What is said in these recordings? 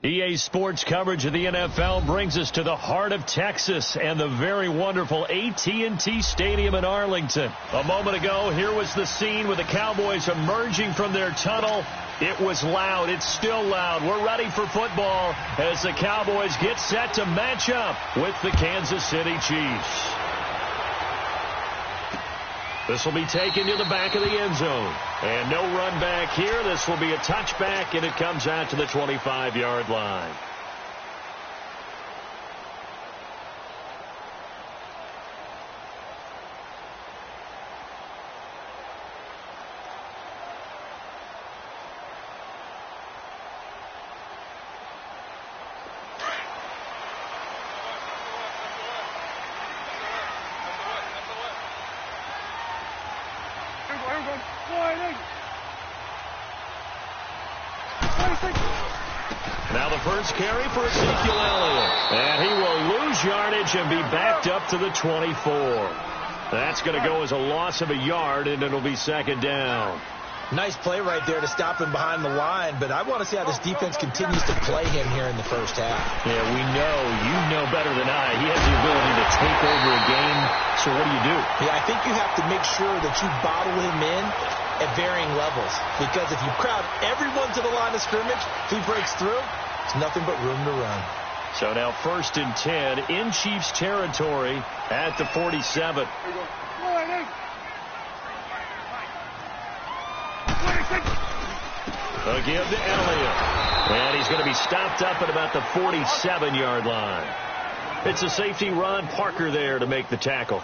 EA Sports coverage of the NFL brings us to the heart of Texas and the very wonderful AT&T Stadium in Arlington. A moment ago, here was the scene with the Cowboys emerging from their tunnel. It was loud. It's still loud. We're ready for football as the Cowboys get set to match up with the Kansas City Chiefs. This will be taken to the back of the end zone. And no run back here. This will be a touchback, and it comes out to the 25-yard line. Now the first carry for Ezekiel Elliott. And he will lose yardage and be backed up to the 24. That's going to go as a loss of a yard, and it'll be second down. Nice play right there to stop him behind the line, but I want to see how this defense continues to play him here in the first half. Yeah, we know. You know better than I. He has the ability to take over a game. So what do? Yeah, I think you have to make sure that you bottle him in at varying levels, because if you crowd everyone to the line of scrimmage, if he breaks through, it's nothing but room to run. So now 1st and 10 in Chiefs territory at the 47. A give to Elliott. And he's going to be stopped up at about the 47-yard line. It's a safety run. Parker there to make the tackle.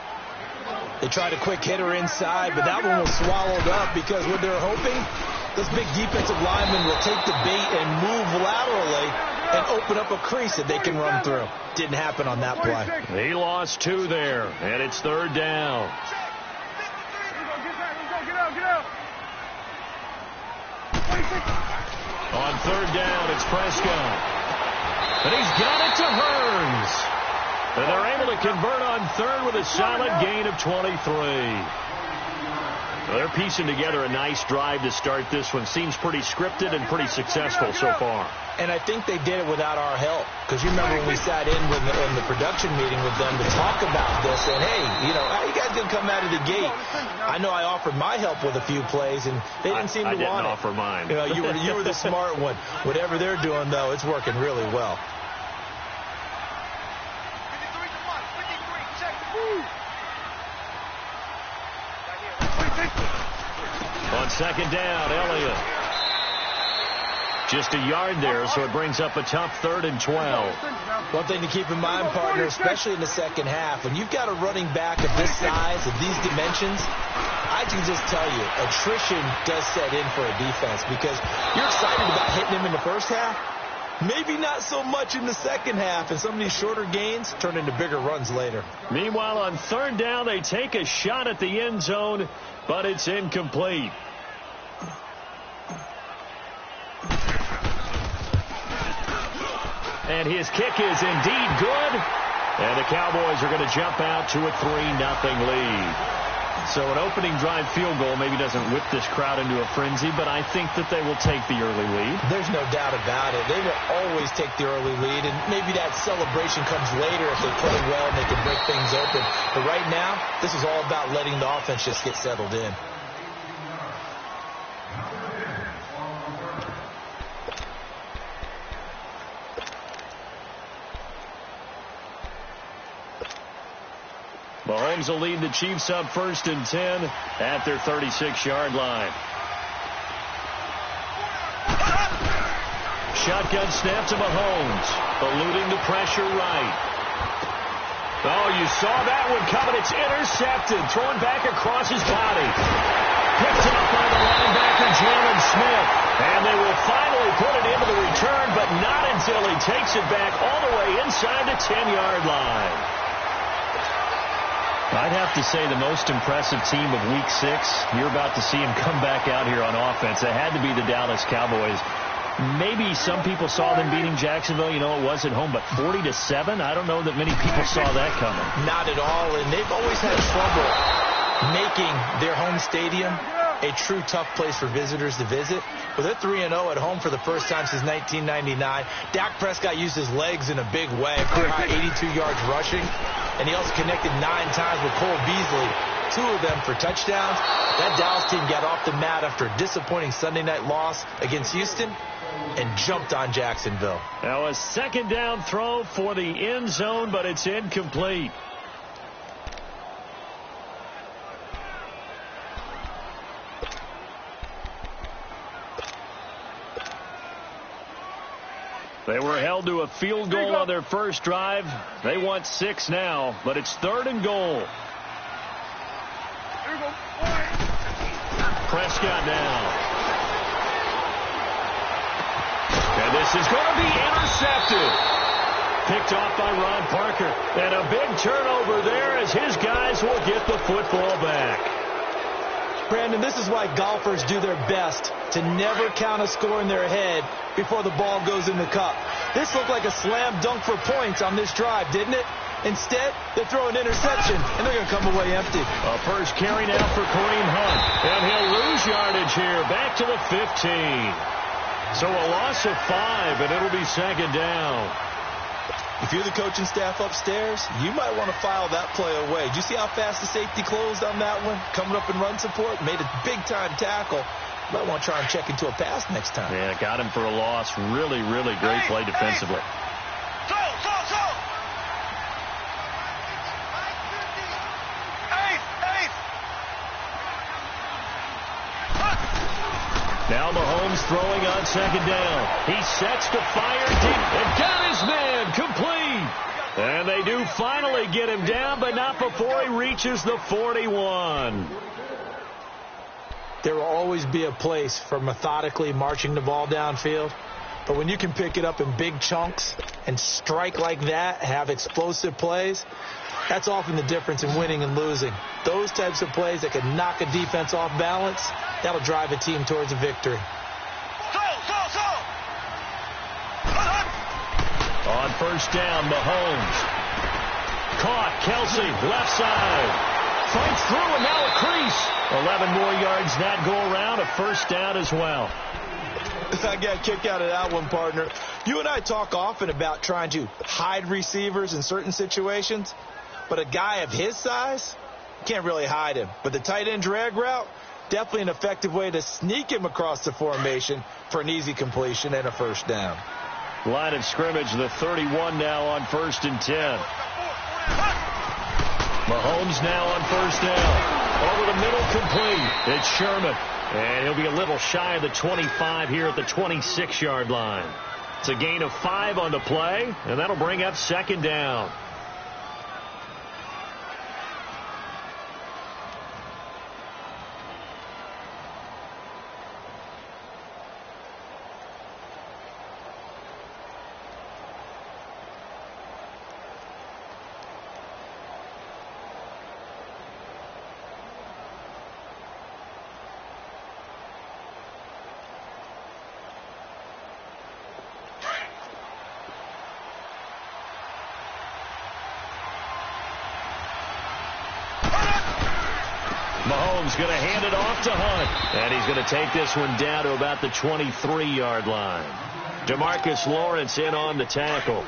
They tried a quick hitter inside, but that one was swallowed up because what they're hoping, this big defensive lineman will take the bait and move laterally and open up a crease that they can run through. Didn't happen on that play. He lost 2 there, and it's 3rd down. On 3rd down, it's Prescott. And he's got it to Hearns. And they're able to convert on 3rd with a solid gain of 23. They're piecing together a nice drive to start this one. Seems pretty scripted and pretty successful so far. And I think they did it without our help. Because you remember when we sat in the production meeting with them to talk about this. And, hey, you know, how you guys going to come out of the gate? I know I offered my help with a few plays, and they didn't seem to want it. I didn't offer mine. You know, you were the smart one. Whatever they're doing, though, it's working really well. On 2nd down, Elliott. Just a yard there, so it brings up a tough 3rd and 12. One thing to keep in mind, partner, especially in the second half, when you've got a running back of this size, of these dimensions, I can just tell you, attrition does set in for a defense because you're excited about hitting him in the first half. Maybe not so much in the second half, and some of these shorter gains turn into bigger runs later. Meanwhile, on 3rd down, they take a shot at the end zone, but it's incomplete. And his kick is indeed good. And the Cowboys are going to jump out to a 3-0 lead. So an opening drive field goal maybe doesn't whip this crowd into a frenzy, but I think that they will take the early lead. There's no doubt about it. They will always take the early lead, and maybe that celebration comes later if they play well and they can break things open. But right now, this is all about letting the offense just get settled in. Mahomes will lead the Chiefs up 1st and 10 at their 36-yard line. Shotgun snap to Mahomes, eluding the pressure right. Oh, you saw that one coming. It's intercepted, thrown back across his body. Picked up by the linebacker, Jalen Smith. And they will finally put it into the return, but not until he takes it back all the way inside the 10-yard line. I'd have to say the most impressive team of Week 6, you're about to see him come back out here on offense. It had to be the Dallas Cowboys. Maybe some people saw them beating Jacksonville. You know, it was at home, but 40-7? I don't know that many people saw that coming. Not at all, and they've always had trouble making their home stadium a true tough place for visitors to visit. Well, they're 3-0 at home for the first time since 1999. Dak Prescott used his legs in a big way, a career high 82 yards rushing, and he also connected 9 times with Cole Beasley, 2 of them for touchdowns. That Dallas team got off the mat after a disappointing Sunday night loss against Houston and jumped on Jacksonville. Now a second down throw for the end zone, but it's incomplete. They were held to a field goal on their first drive. They want 6 now, but it's 3rd and goal. Prescott now. And this is going to be intercepted. Picked off by Ron Parker. And a big turnover there as his guys will get the football back. Brandon, this is why golfers do their best to never count a score in their head before the ball goes in the cup. This looked like a slam dunk for points on this drive, didn't it? Instead, they throw an interception, and they're going to come away empty. A first carry now for Kareem Hunt. And he'll lose yardage here, back to the 15. So a loss of 5, and it'll be 2nd down. If you're the coaching staff upstairs, you might want to file that play away. Do you see how fast the safety closed on that one? Coming up in run support, made a big-time tackle. Might want to try and check into a pass next time. Yeah, got him for a loss. Really, really great play defensively. Now Mahomes throwing on 2nd down. He sets to fire deep and got his man complete. And they do finally get him down, but not before he reaches the 41. There will always be a place for methodically marching the ball downfield. But when you can pick it up in big chunks and strike like that, have explosive plays, that's often the difference in winning and losing. Those types of plays that can knock a defense off balance, that'll drive a team towards a victory. On first down, Mahomes. Caught, Kelsey, left side. Fights through, and now a crease. 11 more yards that go around, a first down as well. I got a kick out of that one, partner. You and I talk often about trying to hide receivers in certain situations, but a guy of his size, can't really hide him. But the tight end drag route, definitely an effective way to sneak him across the formation for an easy completion and a first down. Line of scrimmage, the 31 now on 1st and 10. Mahomes now on first down. Over the middle, complete. It's Sherman. And he'll be a little shy of the 25 here at the 26-yard line. It's a gain of 5 on the play, and that'll bring up 2nd down. Mahomes going to hand it off to Hunt. And he's going to take this one down to about the 23-yard line. DeMarcus Lawrence in on the tackle.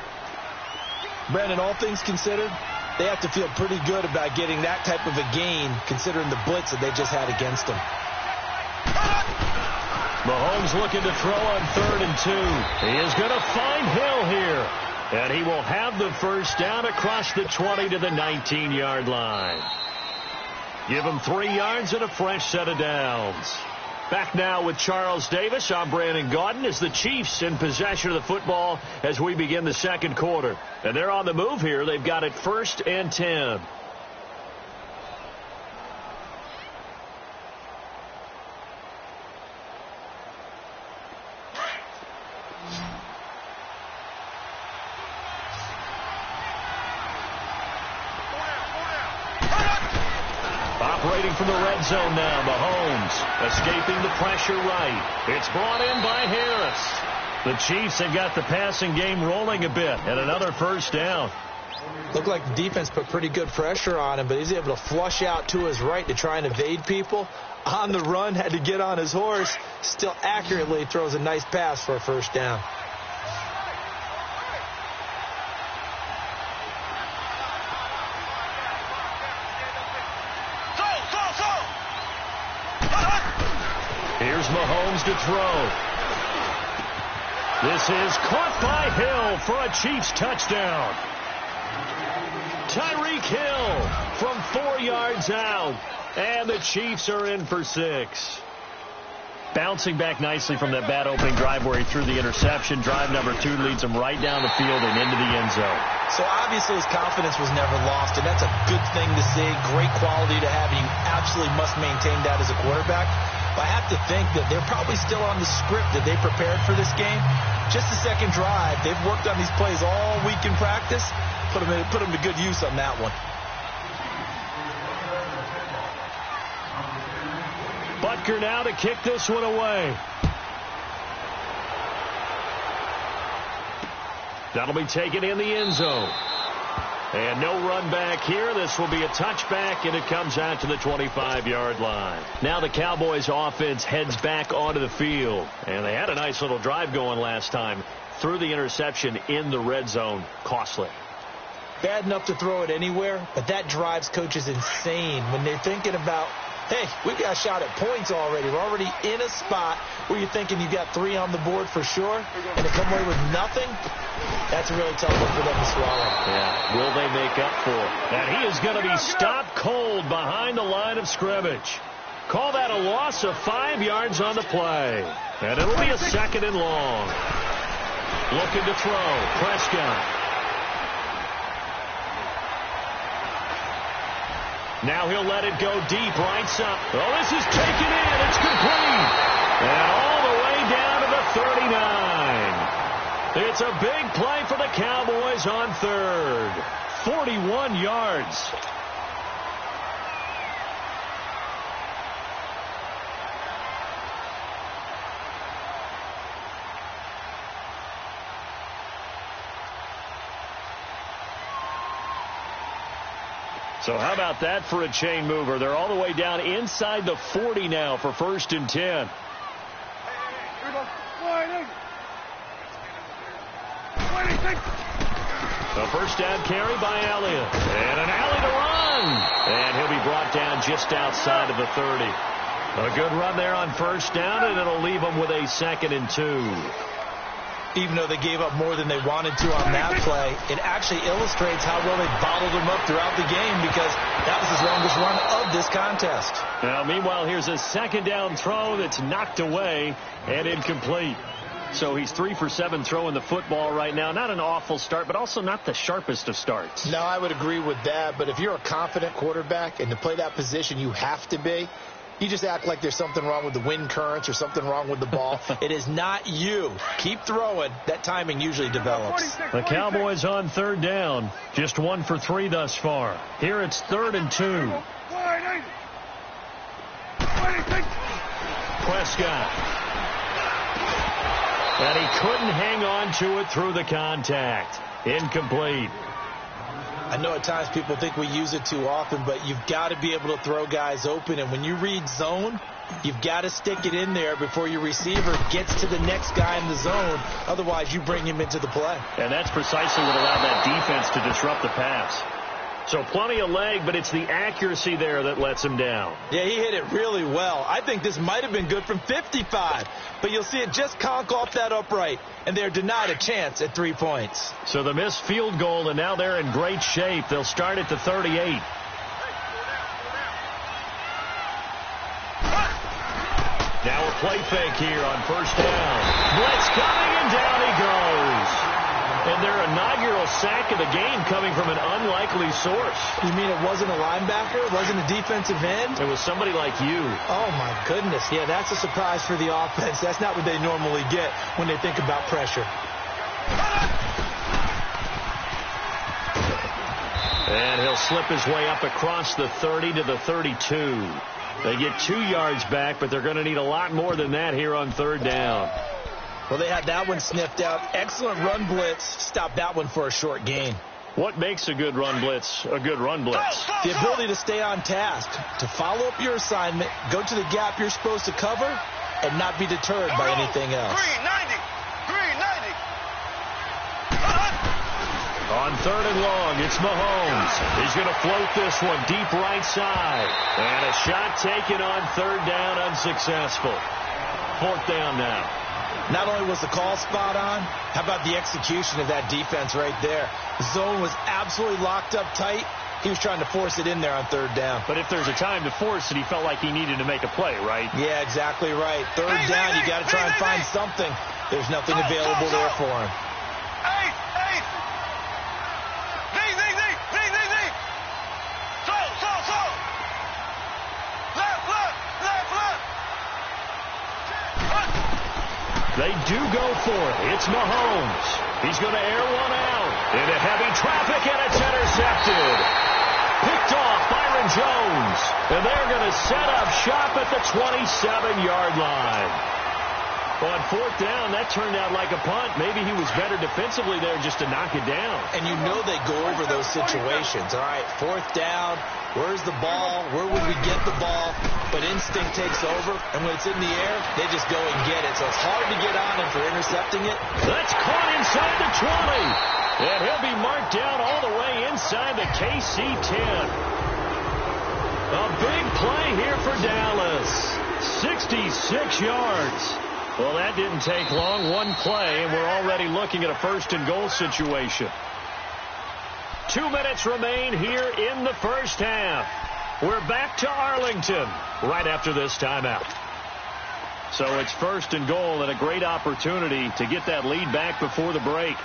Brandon, all things considered, they have to feel pretty good about getting that type of a gain considering the blitz that they just had against them. Mahomes looking to throw on 3rd and 2. He is going to find Hill here. And he will have the first down across the 20 to the 19-yard line. Give him 3 yards and a fresh set of downs. Back now with Charles Davis. I'm Brandon Gaudin as the Chiefs in possession of the football as we begin the 2nd quarter. And they're on the move here. They've got it 1st and 10. Operating from the red zone now, Mahomes escaping the pressure right. It's brought in by Harris. The Chiefs have got the passing game rolling a bit, and another first down. Looked like the defense put pretty good pressure on him, but he's able to flush out to his right to try and evade people. On the run, had to get on his horse. Still accurately throws a nice pass for a first down. Here's Mahomes to throw. This is caught by Hill for a Chiefs touchdown. Tyreek Hill from 4 yards out. And the Chiefs are in for 6. Bouncing back nicely from that bad opening drive where he threw the interception. Drive number 2 leads him right down the field and into the end zone. So obviously his confidence was never lost, and that's a good thing to see. Great quality to have. You absolutely must maintain that as a quarterback. But I have to think that they're probably still on the script that they prepared for this game. Just the second drive. They've worked on these plays all week in practice. Put them to good use on that one. Butker now to kick this one away. That'll be taken in the end zone. And no run back here. This will be a touchback, and it comes out to the 25-yard line. Now the Cowboys offense heads back onto the field. And they had a nice little drive going last time. Threw the interception in the red zone. Costly. Bad enough to throw it anywhere, but that drives coaches insane when they're thinking about, hey, we've got a shot at points already. We're already in a spot where you're thinking you've got 3 on the board for sure, and to come away with nothing, that's a really tough one for them to swallow. Yeah, will they make up for it? And he is going to be stopped cold behind the line of scrimmage. Call that a loss of 5 yards on the play. And it'll be a 2nd and long. Looking to throw. Prescott. Now he'll let it go deep, right side. Oh, this is taken in. It's complete. And all the way down to the 39. It's a big play for the Cowboys on 3rd. 41 yards. So how about that for a chain mover? They're all the way down inside the 40 now for 1st and 10. The first down carry by Elliott. And an alley to run. And he'll be brought down just outside of the 30. A good run there on 1st down, and it'll leave them with a 2nd and 2. Even though they gave up more than they wanted to on that play, it actually illustrates how well they bottled them up throughout the game, because that was the longest run of this contest. Now, meanwhile, here's a 2nd down throw that's knocked away and incomplete. So he's 3 for 7 throwing the football right now. Not an awful start, but also not the sharpest of starts. No, I would agree with that. But if you're a confident quarterback and to play that position, you have to be. You just act like there's something wrong with the wind currents or something wrong with the ball. It is not you. Keep throwing. That timing usually develops. The Cowboys on 3rd down. Just 1 for 3 thus far. Here it's 3rd and 2. Prescott. And he couldn't hang on to it through the contact. Incomplete. I know at times people think we use it too often, but you've got to be able to throw guys open. And when you read zone, you've got to stick it in there before your receiver gets to the next guy in the zone. Otherwise, you bring him into the play. And that's precisely what allowed that defense to disrupt the pass. So plenty of leg, but it's the accuracy there that lets him down. Yeah, he hit it really well. I think this might have been good from 55. But you'll see it just conk off that upright, and they're denied a chance at 3 points. So the missed field goal, and now they're in great shape. They'll start at the 38. Now a play fake here on 1st down. Blitz coming, and down he goes. And their inaugural sack of the game coming from an unlikely source. You mean it wasn't a linebacker? It wasn't a defensive end? It was somebody like you. Oh, my goodness. Yeah, that's a surprise for the offense. That's not what they normally get when they think about pressure. And he'll slip his way up across the 30 to the 32. They get 2 yards back, but they're going to need a lot more than that here on 3rd down. Well, they had that one sniffed out. Excellent run blitz. Stopped that one for a short gain. What makes a good run blitz a good run blitz? The ability to stay on task, to follow up your assignment, go to the gap you're supposed to cover, and not be deterred by anything else. 390. On 3rd and long, it's Mahomes. He's going to float this one deep right side. And a shot taken on 3rd down, unsuccessful. 4th down now. Not only was the call spot on, how about the execution of that defense right there? The zone was absolutely locked up tight. He was trying to force it in there on 3rd down. But if there's a time to force it, he felt like he needed to make a play, right? Yeah, exactly right. 3rd down, you got to try and find something. There's nothing available there for him. They do go for it. It's Mahomes. He's going to air one out. Into heavy traffic, and it's intercepted. Picked off Byron Jones. And they're going to set up shop at the 27-yard line. On 4th down, that turned out like a punt. Maybe he was better defensively there just to knock it down. And you know they go over those situations. All right, 4th down, where's the ball? Where would we get the ball? But instinct takes over, and when it's in the air, they just go and get it. So it's hard to get on him for intercepting it. That's caught inside the 20. And he'll be marked down all the way inside the KC 10. A big play here for Dallas. 66 yards. Well, that didn't take long. One play, and we're already looking at a 1st and goal situation. 2 minutes remain here in the first half. We're back to Arlington right after this timeout. So it's 1st and goal and a great opportunity to get that lead back before the break.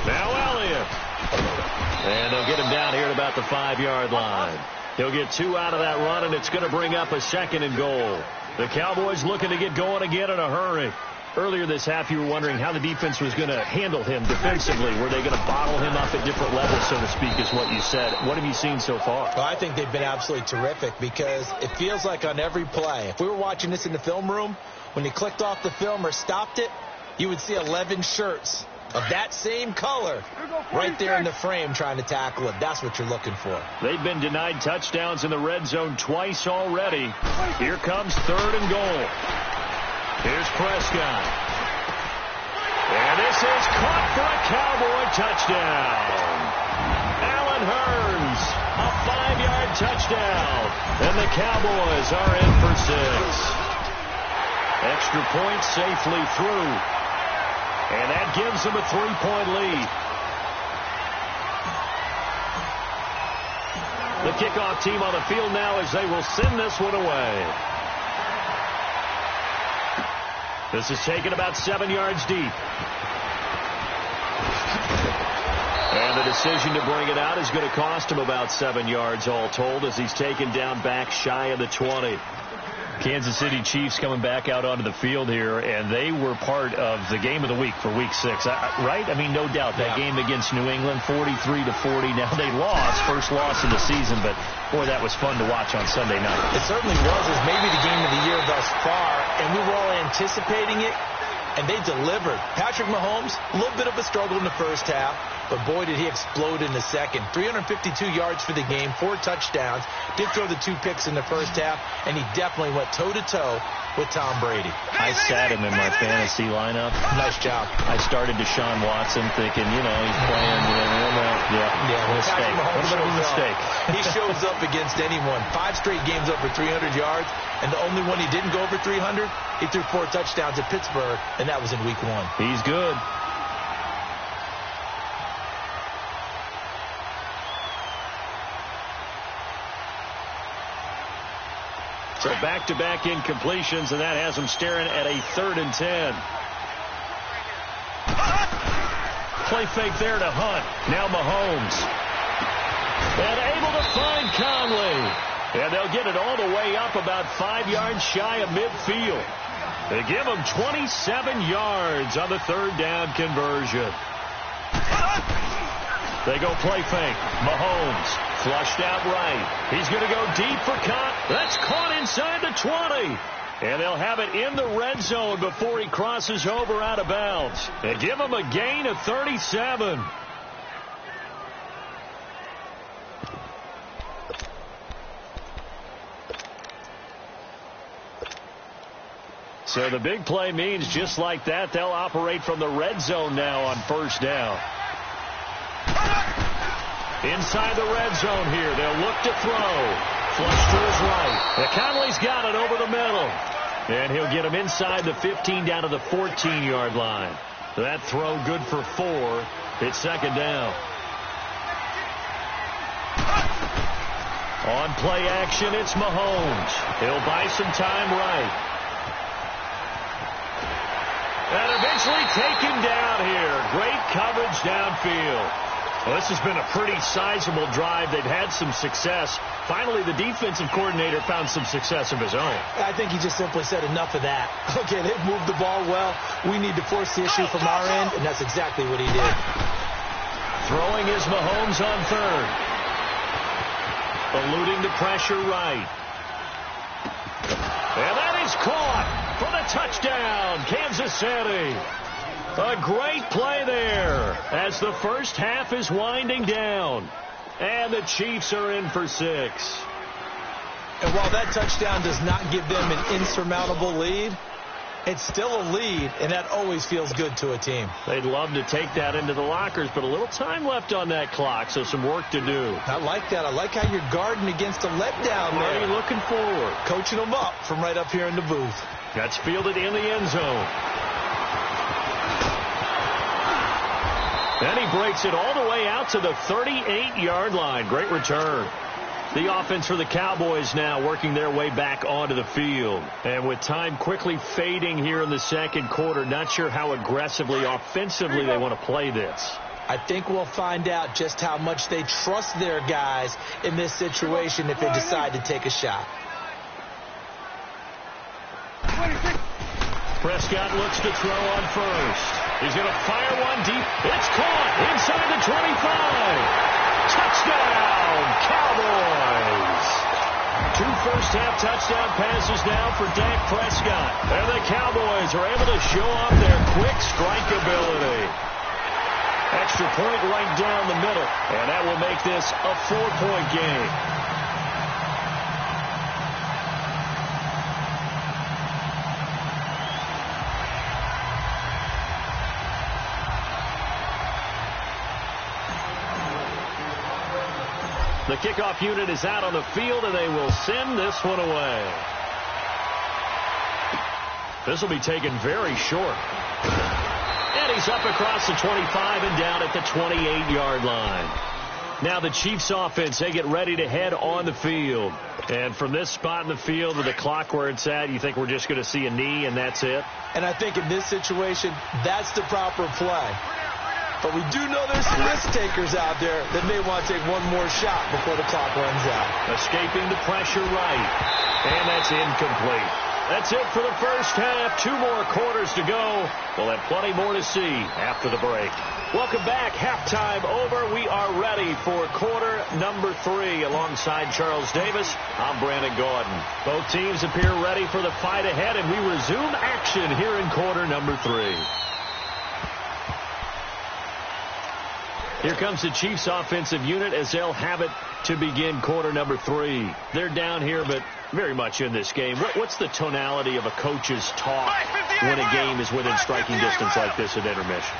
Now Elliott. And they'll get him down here at about the 5-yard line. He'll get 2 out of that run, and it's going to bring up a 2nd and goal. The Cowboys looking to get going again in a hurry. Earlier this half, you were wondering how the defense was going to handle him defensively. Were they going to bottle him up at different levels, so to speak, is what you said. What have you seen so far? Well, I think they've been absolutely terrific because it feels like on every play, if we were watching this in the film room, when you clicked off the film or stopped it, you would see 11 shirts of that same color right there in the frame trying to tackle it. That's what you're looking for. They've been denied touchdowns in the red zone twice already. Here comes 3rd and goal. Here's Prescott. And this is caught for a Cowboy touchdown. Allen Hurns, a 5-yard touchdown. And the Cowboys are in for 6. Extra point safely through. And that gives them a 3-point lead. The kickoff team on the field now as they will send this one away. This is taken about 7 yards deep. And the decision to bring it out is going to cost him about 7 yards all told as he's taken down back shy of the 20. Kansas City Chiefs coming back out onto the field here, and they were part of the game of the week for Week 6, right? I mean, no doubt. That game against New England, 43-40. Now, they lost, first loss of the season, but, boy, that was fun to watch on Sunday night. It certainly was. It was maybe the game of the year thus far, and we were all anticipating it, and they delivered. Patrick Mahomes, a little bit of a struggle in the first half, but boy, did he explode in the second. 352 yards for the game, 4 touchdowns. Did throw the 2 picks in the first half, and he definitely went toe-to-toe with Tom Brady. I sat him in my fantasy lineup. Nice job. I started Deshaun Watson thinking, you know, he's playing. Mistake. A little bit of a mistake. He shows up against anyone. 5 straight games over 300 yards, and the only one he didn't go over 300, he threw 4 touchdowns at Pittsburgh, and that was in Week 1. He's good. So back-to-back incompletions, and that has him staring at a 3rd and 10. Play fake there to Hunt. Now Mahomes. And able to find Conley. And they'll get it all the way up about 5 yards shy of midfield. They give him 27 yards on the 3rd down conversion. They go play fake. Mahomes flushed out right. He's going to go deep for Cott. That's caught inside the 20. And they'll have it in the red zone before he crosses over out of bounds. They give him a gain of 37. So the big play means just like that, they'll operate from the red zone now on first down. Inside the red zone here, they'll look to throw. Flush to his right. Conley's got it over the middle. And he'll get him inside the 15 down to the 14-yard line. That throw good for 4. It's second down. On play action, it's Mahomes. He'll buy some time right. And eventually taken down here. Great coverage downfield. Well, this has been a pretty sizable drive. They've had some success. Finally, the defensive coordinator found some success of his own. I think he just simply said enough of that. Okay, they've moved the ball well. We need to force the issue from our end, and that's exactly what he did. Throwing is Mahomes on third. Eluding the pressure right. And that is caught for the touchdown, Kansas City. A great play there as the first half is winding down. And the Chiefs are in for 6. And while that touchdown does not give them an insurmountable lead, it's still a lead, and that always feels good to a team. They'd love to take that into the lockers, but a little time left on that clock, so some work to do. I like that. I like how you're guarding against a letdown there. Already looking forward. Coaching them up from right up here in the booth. That's fielded in the end zone. Then he breaks it all the way out to the 38-yard line. Great return. The offense for the Cowboys now working their way back onto the field. And with time quickly fading here in the second quarter, not sure how aggressively, offensively they want to play this. I think we'll find out just how much they trust their guys in this situation if they decide to take a shot. Prescott looks to throw on first. He's going to fire one deep. It's caught inside the 25. Touchdown, Cowboys. 2 first-half touchdown passes now for Dak Prescott. And the Cowboys are able to show off their quick strike ability. Extra point right down the middle. And that will make this a 4-point game. The kickoff unit is out on the field, and they will send this one away. This will be taken very short. And he's up across the 25 and down at the 28-yard line. Now the Chiefs offense, they get ready to head on the field. And from this spot in the field with the clock where it's at, you think we're just going to see a knee and that's it? And I think in this situation, that's the proper play. But we do know there's some risk takers out there that may want to take one more shot before the clock runs out. Escaping the pressure right. And that's incomplete. That's it for the first half. 2 more quarters to go. We'll have plenty more to see after the break. Welcome back. Halftime over. We are ready for quarter number 3. Alongside Charles Davis, I'm Brandon Gordon. Both teams appear ready for the fight ahead, and we resume action here in quarter number 3. Here comes the Chiefs offensive unit as they'll have it to begin quarter number 3. They're down here, but very much in this game. What's the tonality of a coach's talk when a game is within striking distance like this at intermission?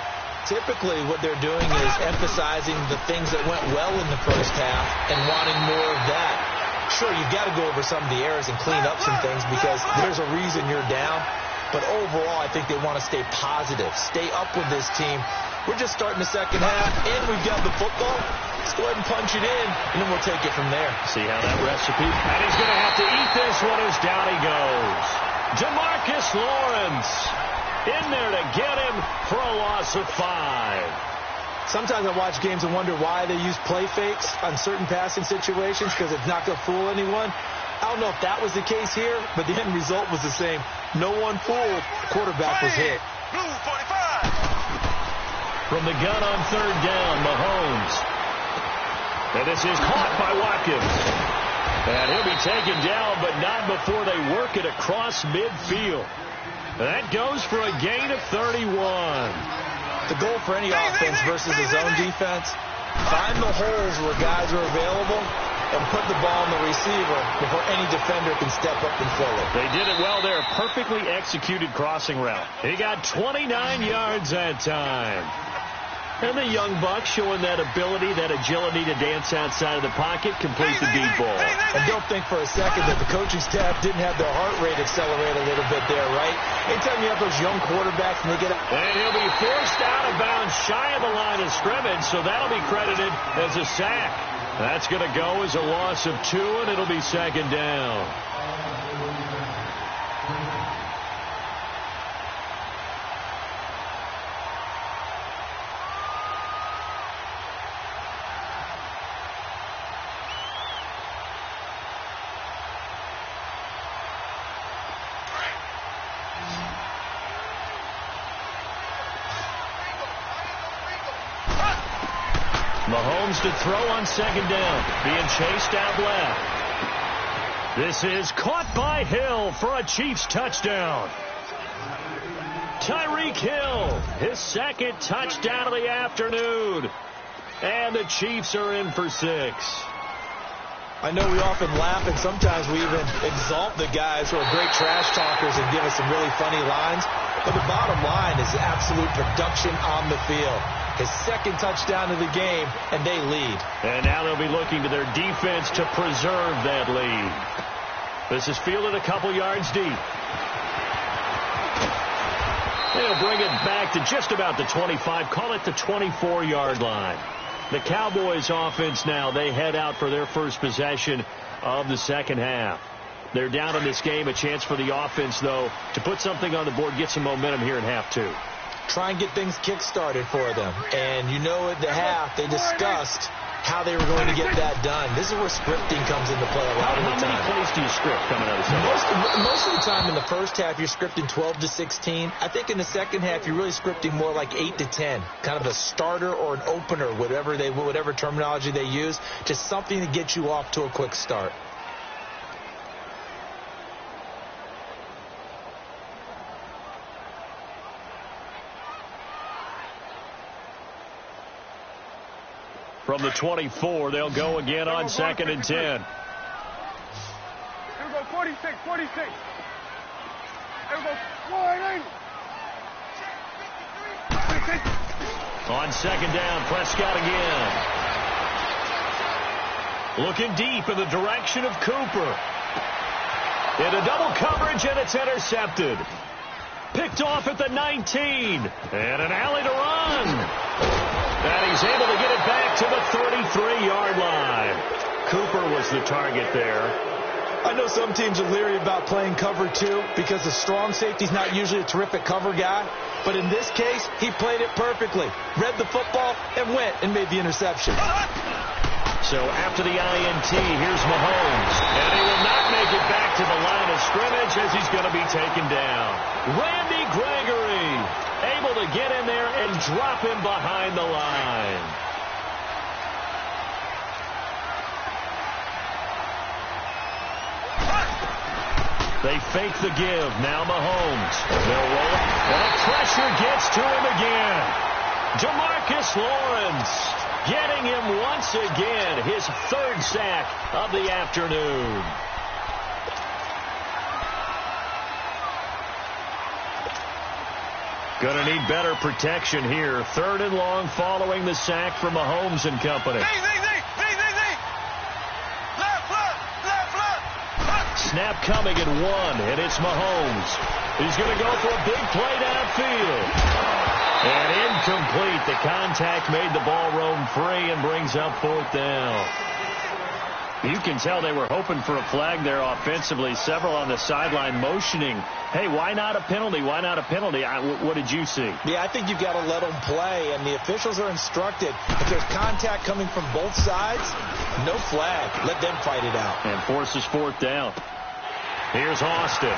Typically, what they're doing is emphasizing the things that went well in the first half and wanting more of that. Sure, you've got to go over some of the errors and clean up some things because there's a reason you're down. But overall, I think they want to stay positive, stay up with this team. We're just starting the second half, and we've got the football. Let's go ahead and punch it in, and then we'll take it from there. See how that recipe? And he's going to have to eat this one as down he goes. Demarcus Lawrence in there to get him for a loss of 5. Sometimes I watch games and wonder why they use play fakes on certain passing situations because it's not going to fool anyone. I don't know if that was the case here, but the end result was the same. No one fooled. The quarterback was hit. Blue 45. From the gun on third down, Mahomes. And this is caught by Watkins. And he'll be taken down, but not before they work it across midfield. That goes for a gain of 31. The goal for any offense versus his own defense, find the holes where guys are available and put the ball on the receiver before any defender can step up and fill it. They did it well there. Perfectly executed crossing route. He got 29 yards that time. And the young buck showing that ability, that agility to dance outside of the pocket, complete the deep ball. And don't think for a second that the coaching staff didn't have their heart rate accelerate a little bit there, right? Anytime you have those young quarterbacks and they get up. And he'll be forced out of bounds shy of the line of scrimmage, so that'll be credited as a sack. That's going to go as a loss of 2, and it'll be second down. Mahomes to throw on second down, being chased out left. This is caught by Hill for a Chiefs touchdown. Tyreek Hill, his second touchdown of the afternoon. And the Chiefs are in for 6. I know we often laugh and sometimes we even exalt the guys who are great trash talkers and give us some really funny lines. But the bottom line is absolute production on the field. His second touchdown of the game, and they lead. And now they'll be looking to their defense to preserve that lead. This is fielded a couple yards deep. They'll bring it back to just about the 25, call it the 24-yard line. The Cowboys offense now, they head out for their first possession of the second half. They're down in this game. A chance for the offense, though, to put something on the board, get some momentum here in half 2. Try and get things kick-started for them. And you know at the half, they discussed how they were going to get that done. This is where scripting comes into play a lot of the time. How many plays do you script coming out of the second half? Most of the time in the first half, you're scripting 12 to 16. I think in the second half, you're really scripting more like 8 to 10. Kind of a starter or an opener, whatever terminology they use. Just something to get you off to a quick start. From the 24, they'll go again on second and 10. Here we go, 46. Here we go, 180. On second down, Prescott again. Looking deep in the direction of Cooper. Into double coverage, and it's intercepted. Picked off at the 19. And an alley to run. And he's able to get it back to the 33-yard line. Cooper was the target there. I know some teams are leery about playing cover 2 because the strong safety's not usually a terrific cover guy. But in this case, he played it perfectly. Read the football and went and made the interception. So after the INT, here's Mahomes. And he will not make it back to the line of scrimmage as he's going to be taken down. Randy Gregory able to get in there and drop him behind the line. They fake the give. Now Mahomes. They'll roll it. And the pressure gets to him again. DeMarcus Lawrence getting him once again. His 3rd sack of the afternoon. Going to need better protection here. 3rd and long following the sack from Mahomes and company. Snap coming at 1, and it's Mahomes. He's going to go for a big play downfield. And incomplete. The contact made the ball roam free and brings up 4th down. You can tell they were hoping for a flag there offensively. Several on the sideline motioning, hey, why not a penalty? Why not a penalty? What did you see? Yeah, I think you've got to let them play, and the officials are instructed. If there's contact coming from both sides, no flag. Let them fight it out. And forces 4th down. Here's Austin.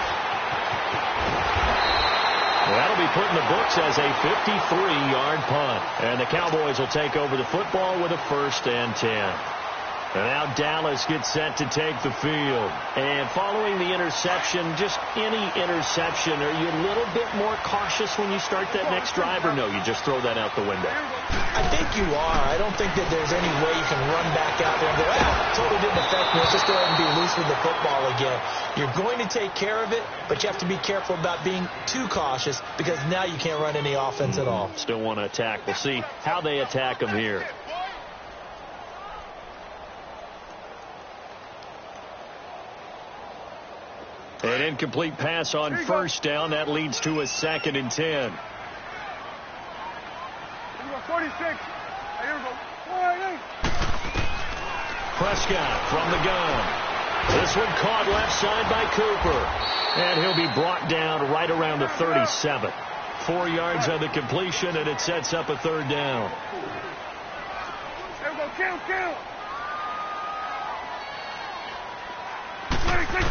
That'll be put in the books as a 53-yard punt. And the Cowboys will take over the football with a 1st and 10. And now Dallas gets set to take the field. And following the interception, just any interception, are you a little bit more cautious when you start that next drive, or no, you just throw that out the window? I think you are. I don't think that there's any way you can run back out there and go, totally didn't affect me. Let's just go ahead and be loose with the football again. You're going to take care of it, but you have to be careful about being too cautious because now you can't run any offense at all. Still want to attack. We'll see how they attack them here. An incomplete pass on first down. That leads to a 2nd and 10. Here we go, 46. Here we go. 48. Prescott from the gun. This one caught left side by Cooper. And he'll be brought down right around the 37. 4 yards on the completion, and it sets up a 3rd down. Here we go, kill. 26.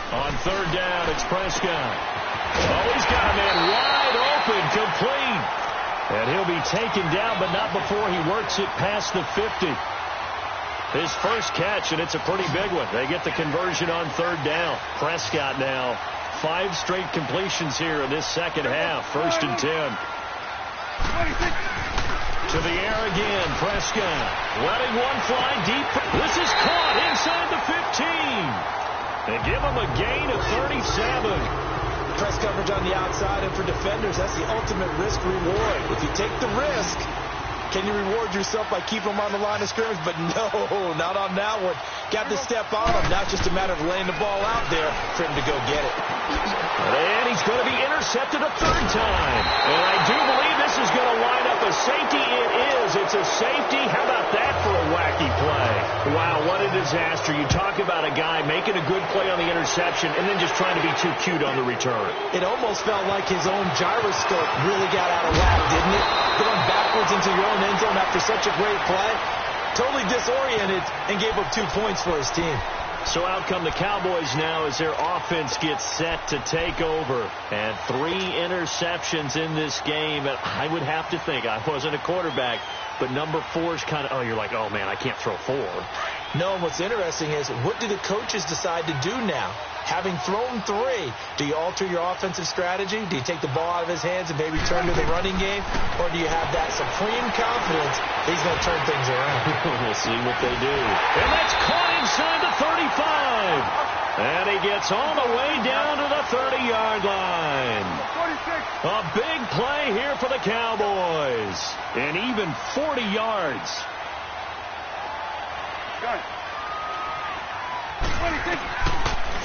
On 3rd down, it's Prescott. Oh, he's got a man wide open, complete. And he'll be taken down, but not before he works it past the 50. His first catch, and it's a pretty big one. They get the conversion on 3rd down. Prescott now, 5 straight completions here in this second half. 1st and 10. 26. To the air again, Prescott. Letting one fly deep. This is caught inside the 15. They give him a gain of 37. Press coverage on the outside, and for defenders, that's the ultimate risk-reward. If you take the risk, can you reward yourself by keeping him on the line of scrimmage? But no, not on that one. Got to step on him. Now it's just a matter of laying the ball out there for him to go get it. And he's going to be intercepted a 3rd time. And I do believe this is going to line up a safety. It is. It's a safety. How about that for a wacky play? Wow, what a disaster. You talk about a guy making a good play on the interception and then just trying to be too cute on the return. It almost felt like his own gyroscope really got out of whack, didn't it? Going backwards into your own end zone after such a great play. Totally disoriented and gave up 2 points for his team. So out come the Cowboys now as their offense gets set to take over. And 3 interceptions in this game. And I would have to think, I wasn't a quarterback, but number 4 is kind of, you're like, oh, man, I can't throw 4. No, and what's interesting is, what do the coaches decide to do now? Having thrown 3, do you alter your offensive strategy? Do you take the ball out of his hands and maybe turn to the running game? Or do you have that supreme confidence that he's going to turn things around? We'll see what they do. And that's caught inside the 35. And he gets all the way down to the 30-yard line. 46. A big play here for the Cowboys. And even 40 yards. Got it. 26.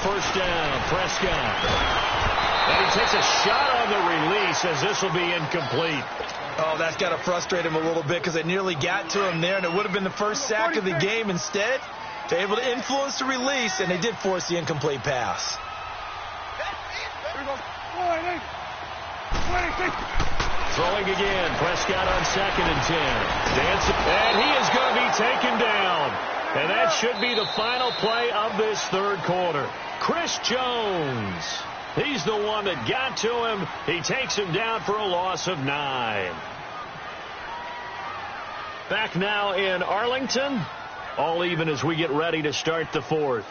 First down, Prescott. And he takes a shot on the release as this will be incomplete. Oh, that's got to frustrate him a little bit because they nearly got to him there, and it would have been the first sack of the game. Instead, they're able to influence the release, and they did force the incomplete pass. Here we go. 26. Throwing again, Prescott on 2nd and 10. And he is going to be taken down. And that should be the final play of this 3rd quarter. Chris Jones, he's the one that got to him. He takes him down for a loss of 9. Back now in Arlington, all even as we get ready to start the 4th.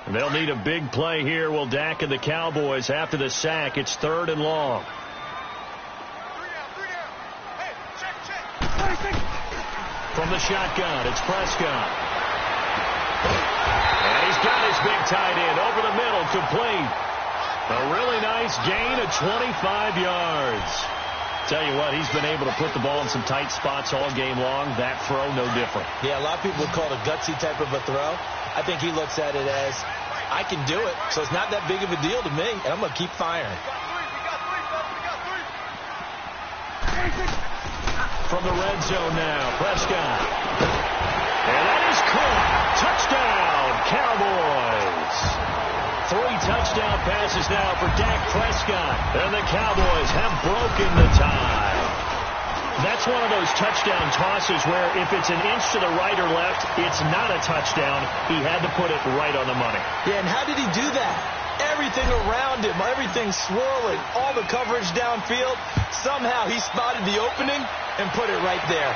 And they'll need a big play here. Will Dak and the Cowboys after the sack. It's 3rd and long. From the shotgun, it's Prescott. And he's got his big tight end over the middle, complete. A really nice gain of 25 yards. Tell you what, he's been able to put the ball in some tight spots all game long. That throw, no different. Yeah, a lot of people would call it a gutsy type of a throw. I think he looks at it as, I can do it, so it's not that big of a deal to me, and I'm going to keep firing. From the red zone now, Prescott. And that is caught. Touchdown, Cowboys. 3 touchdown passes now for Dak Prescott. And the Cowboys have broken the tie. That's one of those touchdown tosses where if it's an inch to the right or left, it's not a touchdown. He had to put it right on the money. Yeah, and how did he do that? Everything around him, everything swirling, all the coverage downfield. Somehow he spotted the opening and put it right there.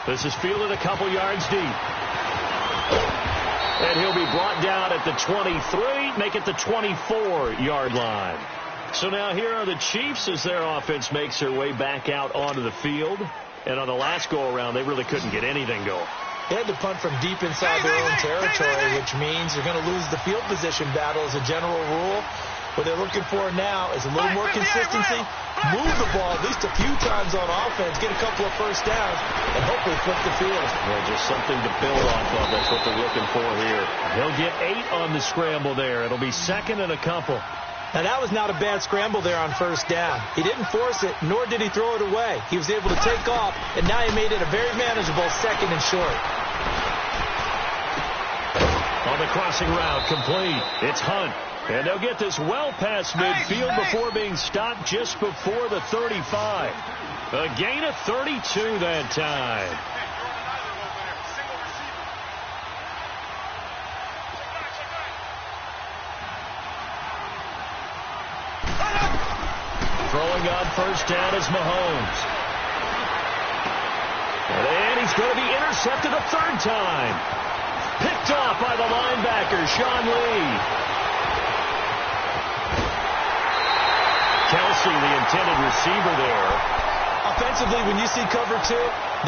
This is fielded a couple yards deep. And he'll be brought down at the 23, make it the 24-yard line. So now here are the Chiefs as their offense makes their way back out onto the field. And on the last go-around, they really couldn't get anything going. They had to punt from deep inside their own territory, which means you're going to lose the field position battle as a general rule. What they're looking for now is a little more consistency, move the ball at least a few times on offense, get a couple of first downs, and hopefully flip the field. Well, just something to build off of. That's what they're looking for here. He'll get 8 on the scramble there. It'll be second and a couple. Now, that was not a bad scramble there on first down. He didn't force it, nor did he throw it away. He was able to take off, and now he made it a very manageable second and short. On the crossing route, complete. It's Hunt. And they'll get this well past midfield before being stopped just before the 35. A gain of 32 that time. Throwing on first down is Mahomes. And he's going to be intercepted a third time. Picked off by the linebacker, Sean Lee. Kelsey, the intended receiver there. Offensively, when you see cover 2,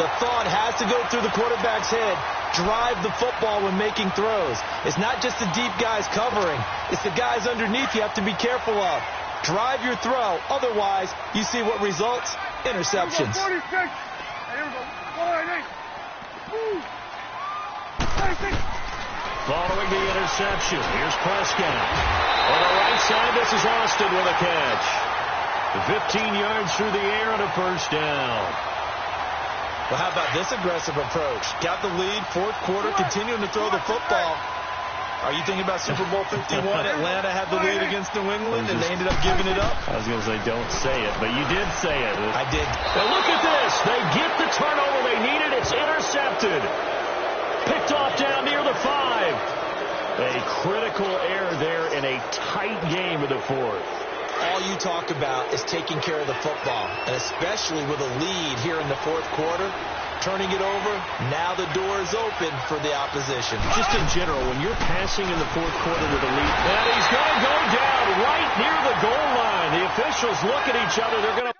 the thought has to go through the quarterback's head. Drive the football when making throws. It's not just the deep guys covering. It's the guys underneath you have to be careful of. Drive your throw. Otherwise, you see what results? Interceptions. 46. Here we go. 46. Following the interception, here's Prescott. On the right side, this is Austin with a catch. 15 yards through the air and a first down. Well, how about this aggressive approach? Got the lead, fourth quarter, continuing to throw the football. Are you thinking about Super Bowl 51? Atlanta had the lead against New England, and they ended up giving it up? I was going to say, don't say it, but you did say it. I did. Now look at this. They get the turnover they needed. It's intercepted. Picked off down near the 5. A critical error there in a tight game of the fourth. All you talk about is taking care of the football, and especially with a lead here in the fourth quarter. Turning it over, now the door is open for the opposition. Just in general, when you're passing in the fourth quarter with a lead, and he's going to go down right near the goal line. The officials look at each other. They're going to...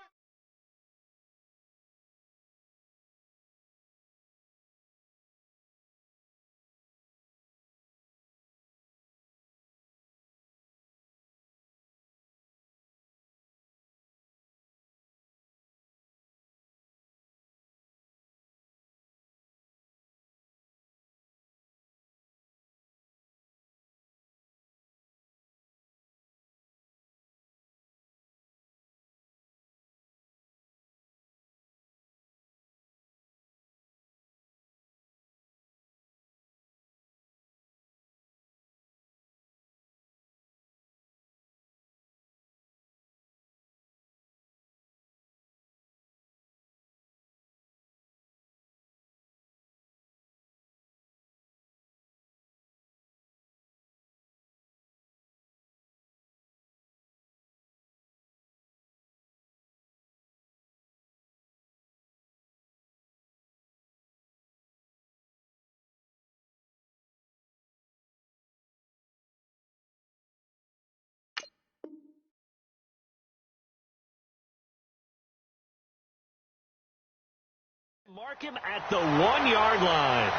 Mark him at the 1-yard line.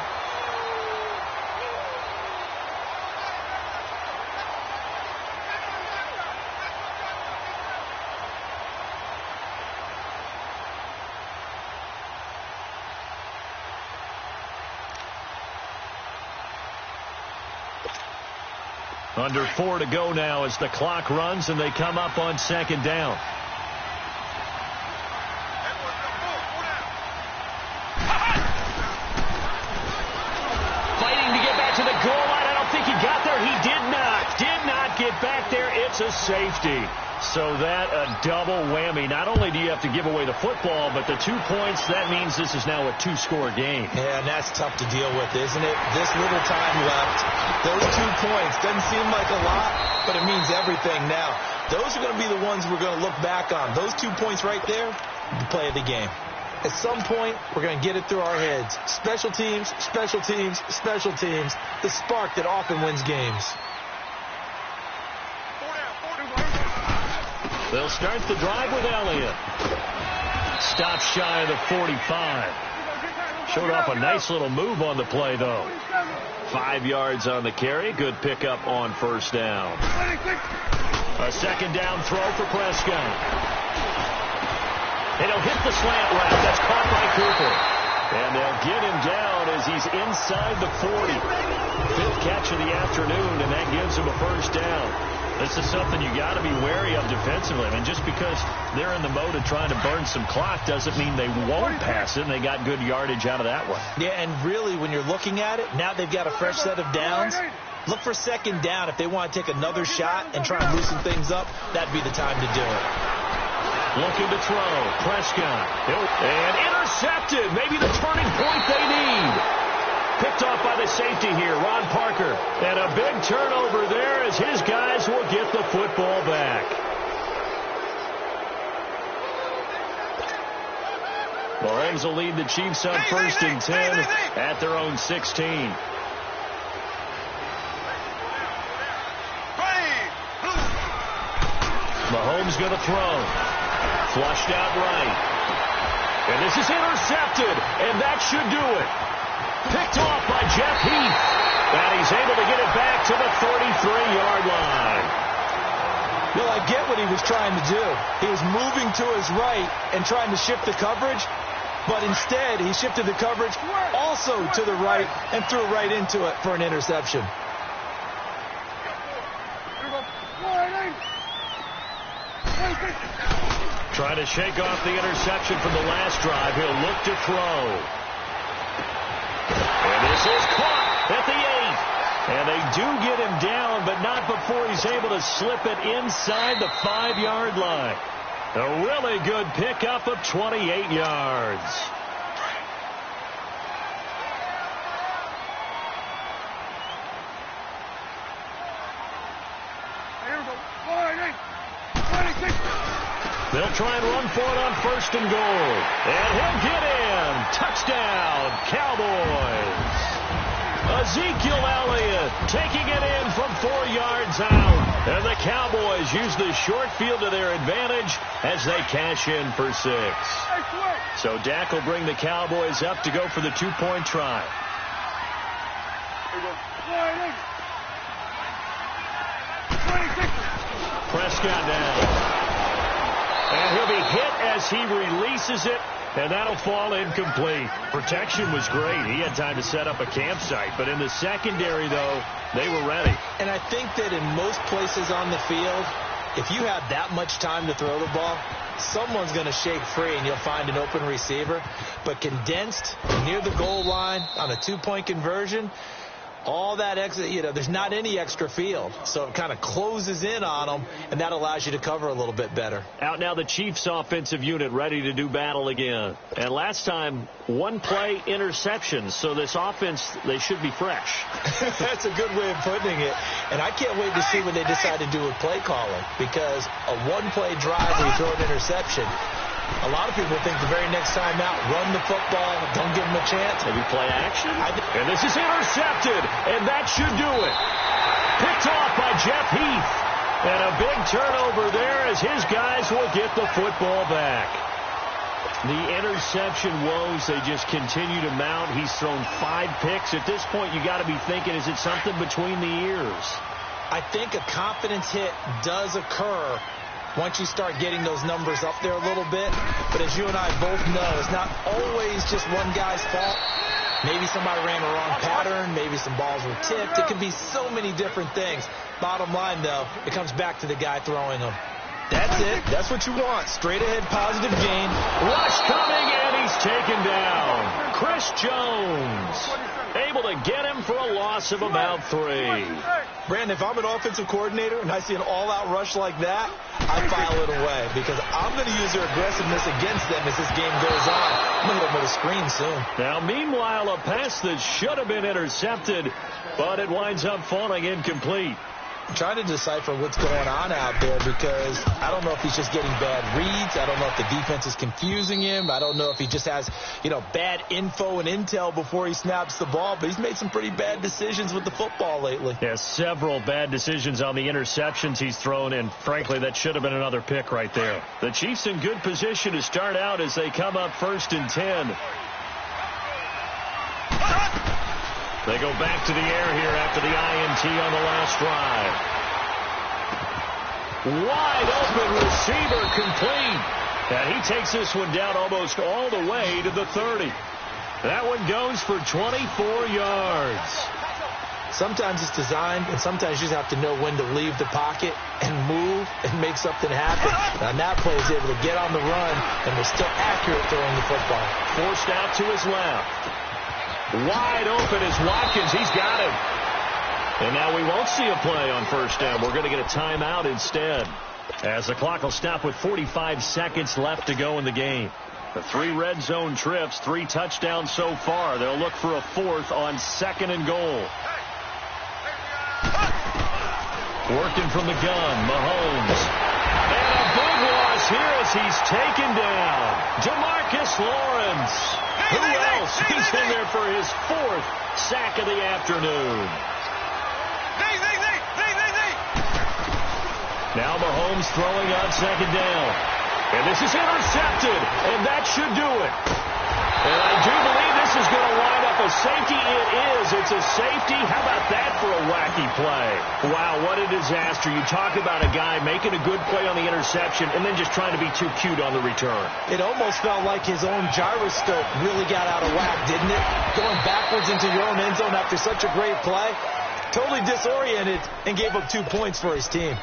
Under 4 to go now as the clock runs and they come up on second down. Fighting to get back to the goal line. I don't think he got there. He did not get back there. It's It's a safety. So that a double whammy. Not only do you have to give away the football, but the 2 points, that means this is now a 2-score game. Yeah, and that's tough to deal with, isn't it? This little time left, those 2 points, doesn't seem like a lot, but it means everything now. Those are going to be the ones we're going to look back on. Those 2 points right there, the play of the game. At some point, we're going to get it through our heads. Special teams, special teams, special teams. The spark that often wins games. They'll start the drive with Elliott. Stop shy of the 45. Showed off a nice little move on the play, though. 5 yards on the carry. Good pickup on first down. A second down throw for Prescott. And he'll hit the slant route. That's caught by Cooper. And they'll get him down as he's inside the 40. 5th catch of the afternoon, and that gives him a first down. This is something you got to be wary of defensively. I mean, just because they're in the mode of trying to burn some clock doesn't mean they won't pass it, and they got good yardage out of that one. Yeah, and really, when you're looking at it, now they've got a fresh set of downs. Look for second down. If they want to take another shot and try and loosen things up, that'd be the time to do it. Looking to throw. Prescott. And intercepted. Maybe the turning point they need. Picked off by the safety here, Ron Parker. And a big turnover there as his guys will get the football back. Mahomes will lead the Chiefs on 1st and 10 at their own 16. Mahomes going to throw. Flushed out right. And this is intercepted, and that should do it. Picked off by Jeff Heath. And he's able to get it back to the 33-yard line. Well, I get what he was trying to do. He was moving to his right and trying to shift the coverage, but instead he shifted the coverage also to the right and threw right into it for an interception. Trying to shake off the interception from the last drive. He'll look to throw. And this is caught at the 8. And they do get him down, but not before he's able to slip it inside the 5-yard line. A really good pickup of 28 yards. They'll try and run for it on 1st and goal. And he'll get in. Touchdown, Cowboys. Ezekiel Elliott taking it in from 4 yards out. And the Cowboys use the short field to their advantage as they cash in for 6. So Dak will bring the Cowboys up to go for the 2-point try. Prescott down. And he'll be hit as he releases it, and that'll fall incomplete. Protection was great. He had time to set up a campsite, but in the secondary, though, they were ready. And I think that in most places on the field, if you have that much time to throw the ball, someone's going to shake free and you'll find an open receiver. But condensed near the goal line on a 2-point conversion, all that extra, there's not any extra field. So it kind of closes in on them, and that allows you to cover a little bit better. Out now the Chiefs offensive unit ready to do battle again. And last time, 1-play interceptions. So this offense, they should be fresh. That's a good way of putting it. And I can't wait to see what they decide to do with play calling, because a 1-play drive where you throw an interception, a lot of people think the very next time out, run the football, don't give them a chance. Maybe play action. And this is intercepted, and that should do it. Picked off by Jeff Heath. And a big turnover there as his guys will get the football back. The interception woes, they just continue to mount. He's thrown 5 picks. At this point, you got to be thinking, is it something between the ears? I think a confidence hit does occur once you start getting those numbers up there a little bit. But as you and I both know, it's not always just one guy's fault. Maybe somebody ran a wrong pattern. Maybe some balls were tipped. It could be so many different things. Bottom line, though, it comes back to the guy throwing them. That's it. That's what you want. Straight ahead positive gain. Rush coming, and he's taken down. Chris Jones. Able to get him for a loss of about 3. Brandon, if I'm an offensive coordinator and I see an all-out rush like that, I file it away because I'm going to use their aggressiveness against them as this game goes on. I'm going to hit them with a screen soon. Now, meanwhile, a pass that should have been intercepted, but it winds up falling incomplete. I'm trying to decipher what's going on out there because I don't know if he's just getting bad reads. I don't know if the defense is confusing him. I don't know if he just has, bad info and intel before he snaps the ball. But he's made some pretty bad decisions with the football lately. Yeah, several bad decisions on the interceptions he's thrown, and frankly, that should have been another pick right there. The Chiefs in good position to start out as they come up 1st and 10. They go back to the air here after the INT on the last drive. Wide open receiver complete. And he takes this one down almost all the way to the 30. That one goes for 24 yards. Sometimes it's designed, and sometimes you just have to know when to leave the pocket and move and make something happen. And that play is able to get on the run, and was still accurate throwing the football. Forced out to his left. Wide open is Watkins. He's got him. And now we won't see a play on 1st down. We're going to get a timeout instead, as the clock will stop with 45 seconds left to go in the game. The 3 red zone trips, 3 touchdowns so far. They'll look for a 4th on 2nd and goal. Working from the gun, Mahomes. And a big loss here as he's taken down. DeMarcus Lawrence. Who else? He's in there for his 4th sack of the afternoon. Now Mahomes throwing on 2nd down. And this is intercepted, and that should do it. And I do believe this is going to wind up a safety. It is. It's a safety. How about that for a wacky play? Wow, what a disaster. You talk about a guy making a good play on the interception and then just trying to be too cute on the return. It almost felt like his own gyroscope really got out of whack, didn't it? Going backwards into your own end zone after such a great play. Totally disoriented and gave up 2 points for his team.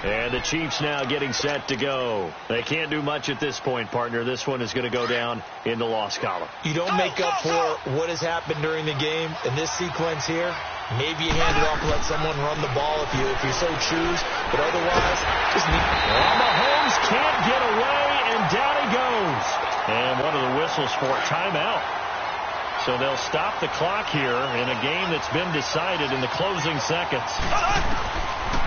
And the Chiefs now getting set to go. They can't do much at this point, partner. This one is going to go down in the loss column. You don't make up for what has happened during the game in this sequence here. Maybe you hand it off and let someone run the ball if you so choose. But otherwise, just need... Well, Mahomes can't get away, and down he goes. And one of the whistles for a timeout. So they'll stop the clock here in a game that's been decided in the closing seconds.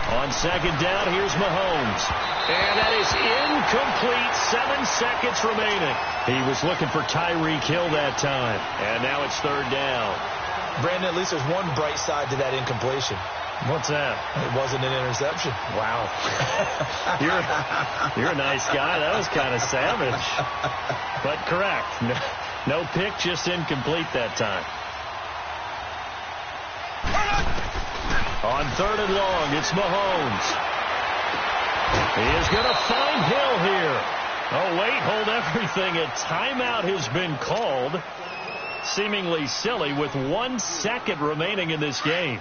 On 2nd down, here's Mahomes. And that is incomplete. 7 seconds remaining. He was looking for Tyreek Hill that time. And now it's 3rd down. Brandon, at least there's one bright side to that incompletion. What's that? It wasn't an interception. Wow. You're a nice guy. That was kind of savage. But correct. No pick, just incomplete that time. On 3rd and long, it's Mahomes. He is going to find Hill here. Oh, wait, hold everything. A timeout has been called. Seemingly silly with 1 second remaining in this game.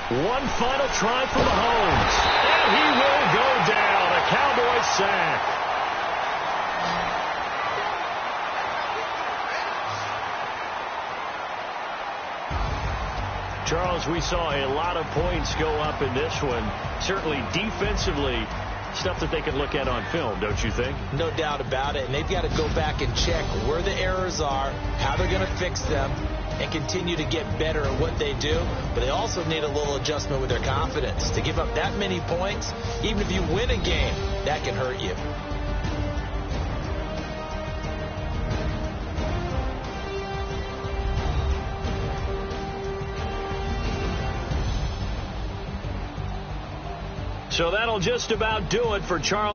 One final try for Mahomes. And he will go down. A Cowboys sack. Charles, we saw a lot of points go up in this one. Certainly defensively, stuff that they can look at on film, don't you think? No doubt about it. And they've got to go back and check where the errors are, how they're going to fix them, and continue to get better at what they do. But they also need a little adjustment with their confidence. To give up that many points, even if you win a game, that can hurt you. So that'll just about do it for Charles.